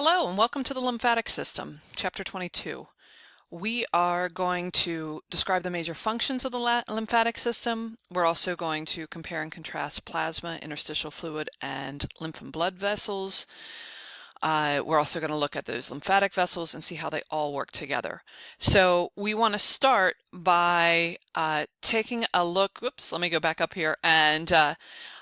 Hello and welcome to the lymphatic system, Chapter 22. We are going to describe the major functions of the lymphatic system. We're also going to compare and contrast plasma, interstitial fluid, and lymph and blood vessels. We're also going to look at those lymphatic vessels and see how they all work together. So we want to start by taking a look, let me go back up here and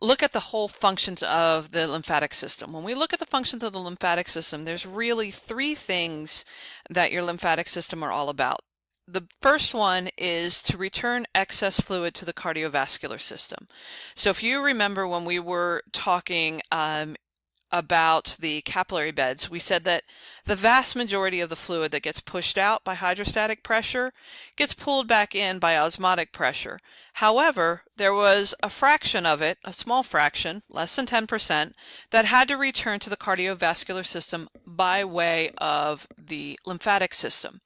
look at the whole functions of the lymphatic system. When we look at the functions of the lymphatic system, there's really three things that your lymphatic system are all about. The first one is to return excess fluid to the cardiovascular system. So if you remember when we were talking about the capillary beds, we said that the vast majority of the fluid that gets pushed out by hydrostatic pressure gets pulled back in by osmotic pressure. However, there was a fraction of it, a small fraction, less than 10%, that had to return to the cardiovascular system by way of the lymphatic system.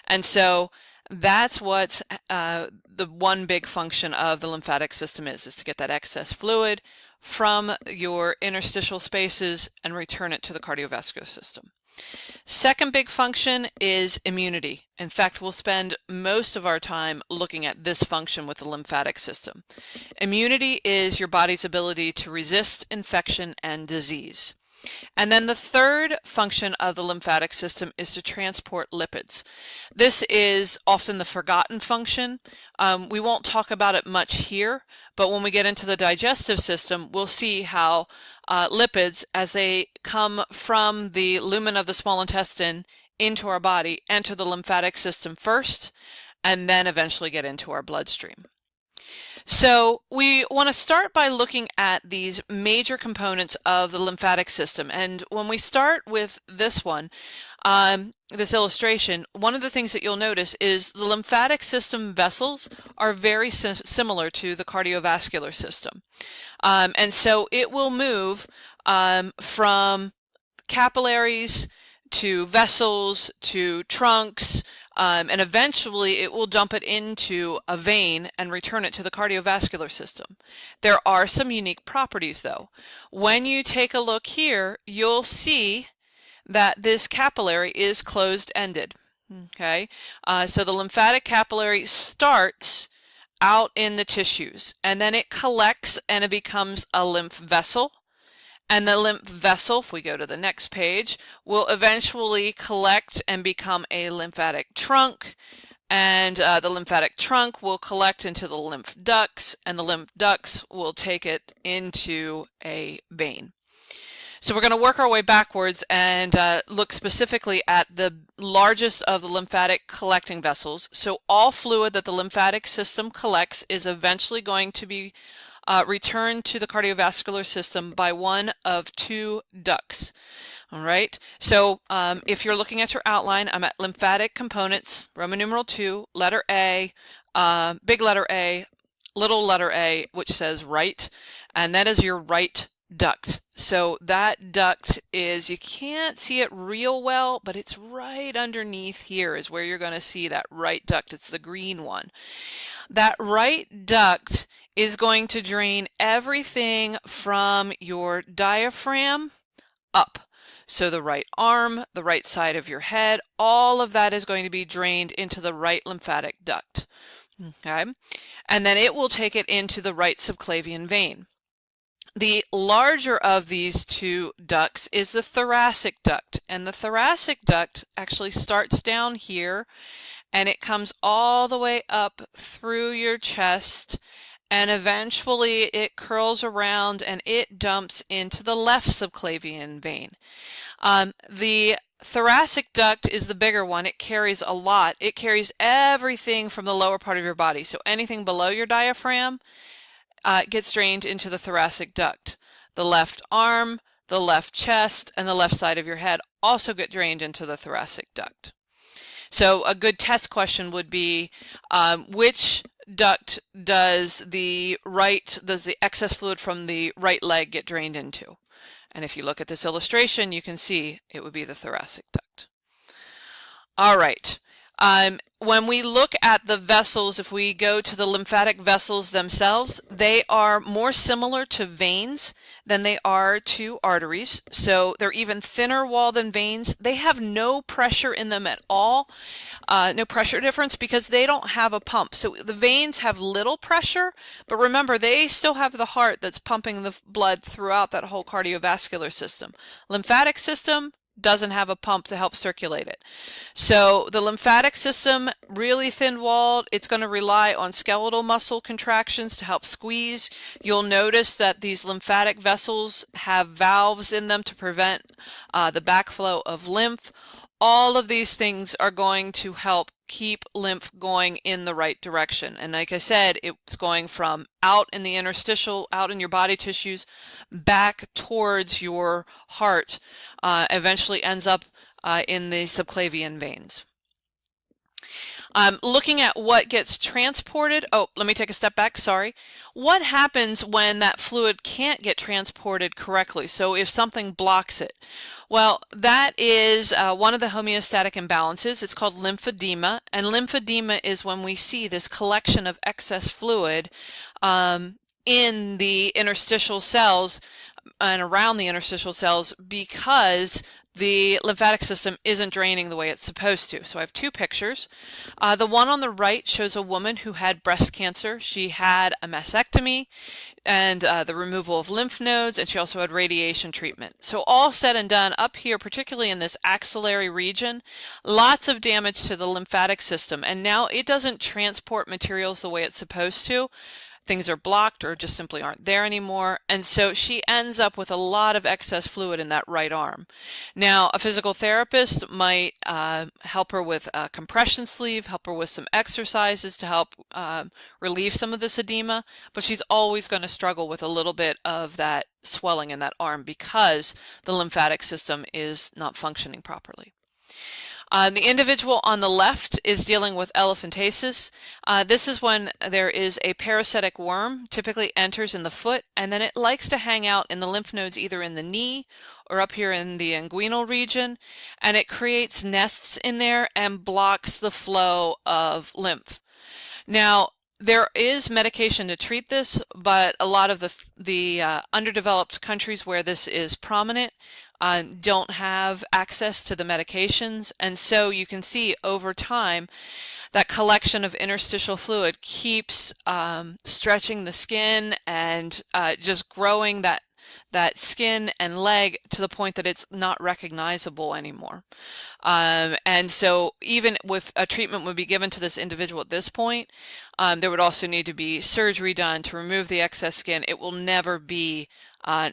And so that's what the one big function of the lymphatic system is to get that excess fluid from your interstitial spaces and return it to the cardiovascular system. Second big function is immunity. In fact, we'll spend most of our time looking at this function with the lymphatic system. Immunity is your body's ability to resist infection and disease. And then the third function of the lymphatic system is to transport lipids. This is often the forgotten function. We won't talk about it much here, but when we get into the digestive system, we'll see how lipids, as they come from the lumen of the small intestine into our body, enter the lymphatic system first, and then eventually get into our bloodstream. So we want to start by looking at these major components of the lymphatic system. And when we start with this one, this illustration, one of the things that you'll notice is the lymphatic system vessels are very similar to the cardiovascular system. And so it will move from capillaries to vessels to trunks, and eventually it will dump it into a vein and return it to the cardiovascular system. There are some unique properties though. When you take a look here, you'll see that this capillary is closed-ended. Okay, so the lymphatic capillary starts out in the tissues and then it collects and it becomes a lymph vessel. And the lymph vessel, if we go to the next page, will eventually collect and become a lymphatic trunk. And the lymphatic trunk will collect into the lymph ducts, and the lymph ducts will take it into a vein. So we're going to work our way backwards and look specifically at the largest of the lymphatic collecting vessels. So all fluid that the lymphatic system collects is eventually going to be returned to the cardiovascular system by one of two ducts. All right, so if you're looking at your outline, I'm at lymphatic components, Roman numeral 2, letter A, big letter A, little letter A, which says right, and that is your right duct. So that duct is, you can't see it real well, but it's right underneath here is where you're going to see that right duct. It's the green one. That right duct is going to drain everything from your diaphragm up. So the right arm, the right side of your head, all of that is going to be drained into the right lymphatic duct. Okay? And then it will take it into the right subclavian vein. The larger of these two ducts is the thoracic duct, and the thoracic duct actually starts down here and it comes all the way up through your chest, and eventually it curls around and it dumps into the left subclavian vein. The thoracic duct is the bigger one. It carries a lot. It carries everything from the lower part of your body. So anything below your diaphragm gets drained into the thoracic duct. The left arm, the left chest, and the left side of your head also get drained into the thoracic duct. So a good test question would be, which duct does the excess fluid from the right leg get drained into? And if you look at this illustration, you can see it would be the thoracic duct. All right. when we look at the vessels, if we go to the lymphatic vessels themselves, they are more similar to veins than they are to arteries. So they're even thinner wall than veins. They have no pressure in them at all, no pressure difference because they don't have a pump. So the veins have little pressure, but remember, they still have the heart that's pumping the blood throughout that whole cardiovascular system. Lymphatic system doesn't have a pump to help circulate it. So the lymphatic system, really thin-walled, it's going to rely on skeletal muscle contractions to help squeeze. You'll notice that these lymphatic vessels have valves in them to prevent the backflow of lymph. All of these things are going to help keep lymph going in the right direction. And like I said, it's going from out in the interstitial, out in your body tissues, back towards your heart, eventually ends up in the subclavian veins. Looking at what gets transported, oh, let me take a step back, sorry. What happens when that fluid can't get transported correctly? So if something blocks it? Well, that is one of the homeostatic imbalances. It's called lymphedema, and lymphedema is when we see this collection of excess fluid in the interstitial cells and around the interstitial cells because the lymphatic system isn't draining the way it's supposed to. So I have two pictures. The one on the right shows a woman who had breast cancer. She had a mastectomy and the removal of lymph nodes, and she also had radiation treatment. So all said and done, up here, particularly in this axillary region, lots of damage to the lymphatic system, and now it doesn't transport materials the way it's supposed to. Things are blocked or just simply aren't there anymore, and so she ends up with a lot of excess fluid in that right arm. Now, a physical therapist might help her with a compression sleeve, help her with some exercises to help relieve some of this edema, but she's always going to struggle with a little bit of that swelling in that arm because the lymphatic system is not functioning properly. The individual on the left is dealing with elephantiasis. This is when there is a parasitic worm, typically enters in the foot, and then it likes to hang out in the lymph nodes either in the knee or up here in the inguinal region, and it creates nests in there and blocks the flow of lymph. Now, there is medication to treat this, but a lot of the underdeveloped countries where this is prominent don't have access to the medications, and so you can see over time that collection of interstitial fluid keeps stretching the skin and just growing that skin and leg to the point that it's not recognizable anymore. And so even if a treatment would be given to this individual at this point, there would also need to be surgery done to remove the excess skin. It will never be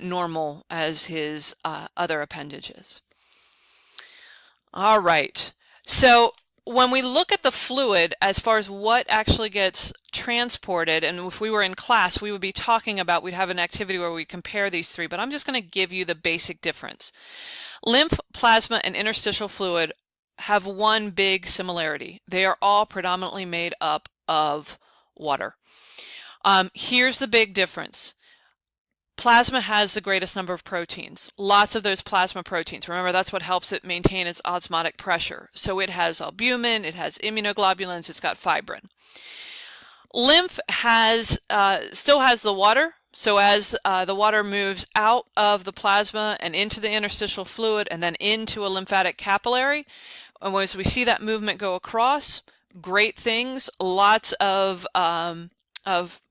normal as his other appendages. All right, so when we look at the fluid as far as what actually gets transported, and if we were in class, we would be talking about, we'd have an activity where we compare these three, but I'm just going to give you the basic difference. Lymph, plasma, and interstitial fluid have one big similarity. They are all predominantly made up of water. Here's the big difference. Plasma has the greatest number of proteins, lots of those plasma proteins. Remember, that's what helps it maintain its osmotic pressure. So it has albumin, it has immunoglobulins, it's got fibrin. Lymph still has the water, so as the water moves out of the plasma and into the interstitial fluid and then into a lymphatic capillary, and as we see that movement go across, great things, lots of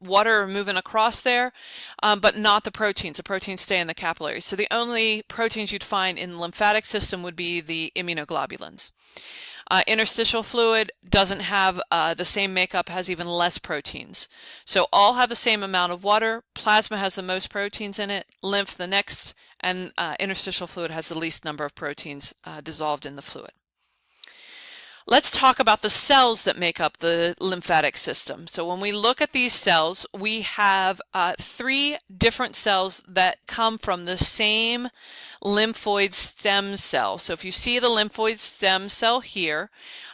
water moving across there, but not the proteins. The proteins stay in the capillaries. So the only proteins you'd find in the lymphatic system would be the immunoglobulins. Interstitial fluid doesn't have the same makeup, has even less proteins. So all have the same amount of water. Plasma has the most proteins in it, lymph the next, and interstitial fluid has the least number of proteins dissolved in the fluid. Let's talk about the cells that make up the lymphatic system. So when we look at these cells, we have three different cells that come from the same lymphoid stem cell. So if you see the lymphoid stem cell here,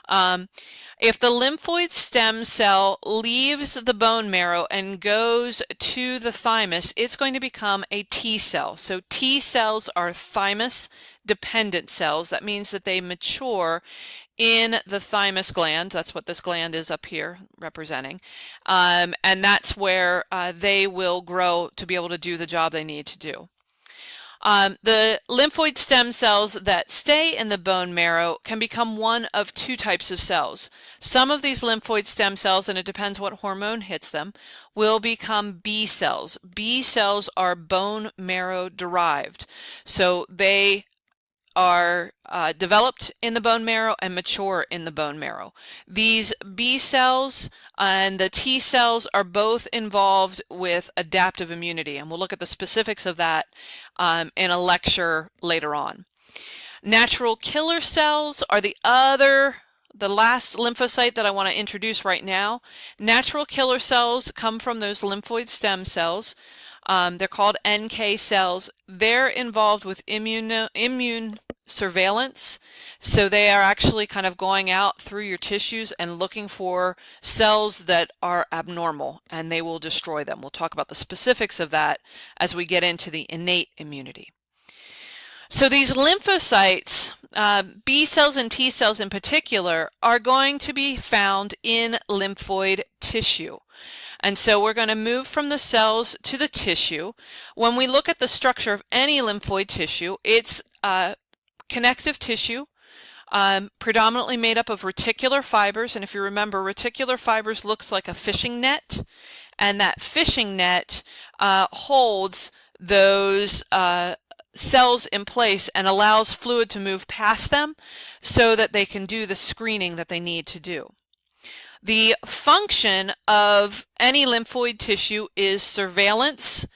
If the lymphoid stem cell leaves the bone marrow and goes to the thymus, it's going to become a T cell. So T cells are thymus-dependent cells. That means that they mature in the thymus gland. That's what this gland is up here representing. And that's where they will grow to be able to do the job they need to do. The lymphoid stem cells that stay in the bone marrow can become one of two types of cells. Some of these lymphoid stem cells, and it depends what hormone hits them, will become B cells. B cells are bone marrow derived. So they are developed in the bone marrow and mature in the bone marrow. These B cells and the T cells are both involved with adaptive immunity, and we'll look at the specifics of that in a lecture later on. Natural killer cells are the last lymphocyte that I want to introduce right now. Natural killer cells come from those lymphoid stem cells. They're called NK cells. They're involved with immune surveillance. So they are actually kind of going out through your tissues and looking for cells that are abnormal, and they will destroy them. We'll talk about the specifics of that as we get into the innate immunity. So these lymphocytes, B cells and T cells in particular, are going to be found in lymphoid tissue. And so we're going to move from the cells to the tissue. When we look at the structure of any lymphoid tissue, it's connective tissue, predominantly made up of reticular fibers. And if you remember, reticular fibers looks like a fishing net, and that fishing net holds those cells in place and allows fluid to move past them so that they can do the screening that they need to do. The function of any lymphoid tissue is surveillance.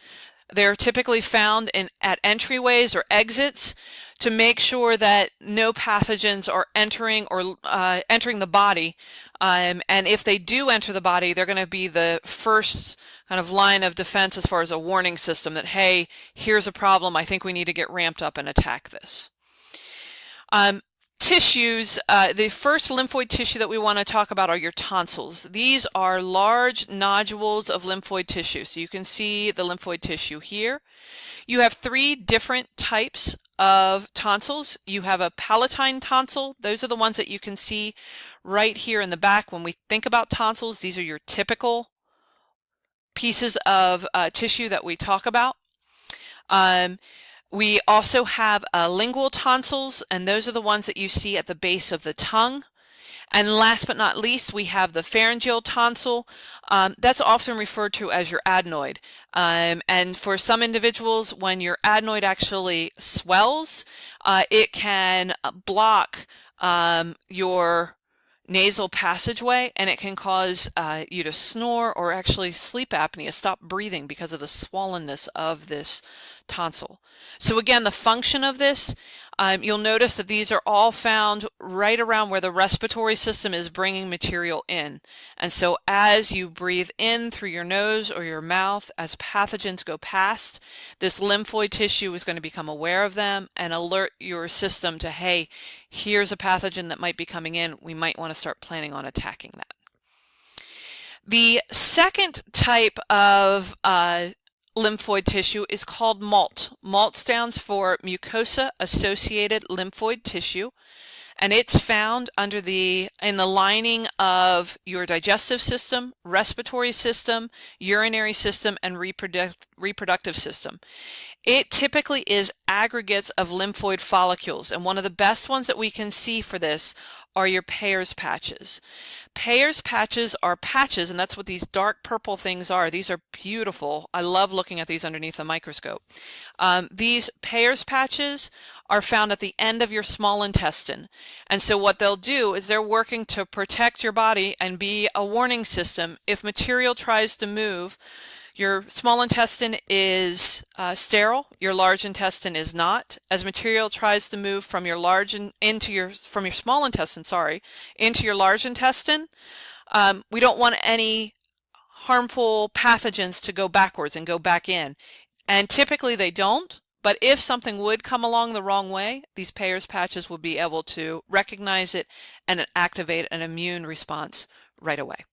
They're typically found at entryways or exits to make sure that no pathogens are entering the body. And if they do enter the body, they're going to be the first kind of line of defense as far as a warning system that, hey, here's a problem. I think we need to get ramped up and attack this. Tissues, the first lymphoid tissue that we want to talk about are your tonsils. These are large nodules of lymphoid tissue. So you can see the lymphoid tissue here. You have three different types of tonsils. You have a palatine tonsil. Those are the ones that you can see right here in the back. When we think about tonsils, these are your typical pieces of tissue that we talk about. We also have lingual tonsils, and those are the ones that you see at the base of the tongue. And last but not least, we have the pharyngeal tonsil. That's often referred to as your adenoid. And for some individuals, when your adenoid actually swells, it can block your nasal passageway, and it can cause you to snore or actually sleep apnea, stop breathing because of the swollenness of this tonsil. So again, the function of this, you'll notice that these are all found right around where the respiratory system is bringing material in. And so as you breathe in through your nose or your mouth, as pathogens go past, this lymphoid tissue is going to become aware of them and alert your system to, hey, here's a pathogen that might be coming in. We might want to start planning on attacking that. The second type of lymphoid tissue is called MALT. MALT stands for mucosa-associated lymphoid tissue, and it's found in the lining of your digestive system, respiratory system, urinary system, and reproductive system. It typically is aggregates of lymphoid follicles, and one of the best ones that we can see for this are your Peyer's patches. Peyer's patches are patches, and that's what these dark purple things are. These are beautiful. I love looking at these underneath a microscope. These Peyer's patches are found at the end of your small intestine. And so what they'll do is they're working to protect your body and be a warning system. If material tries to move, your small intestine is sterile, your large intestine is not. As material tries to move from your small intestine, into your large intestine, we don't want any harmful pathogens to go backwards and go back in. And typically they don't, But if something would come along the wrong way, these Payer's patches will be able to recognize it and activate an immune response right away.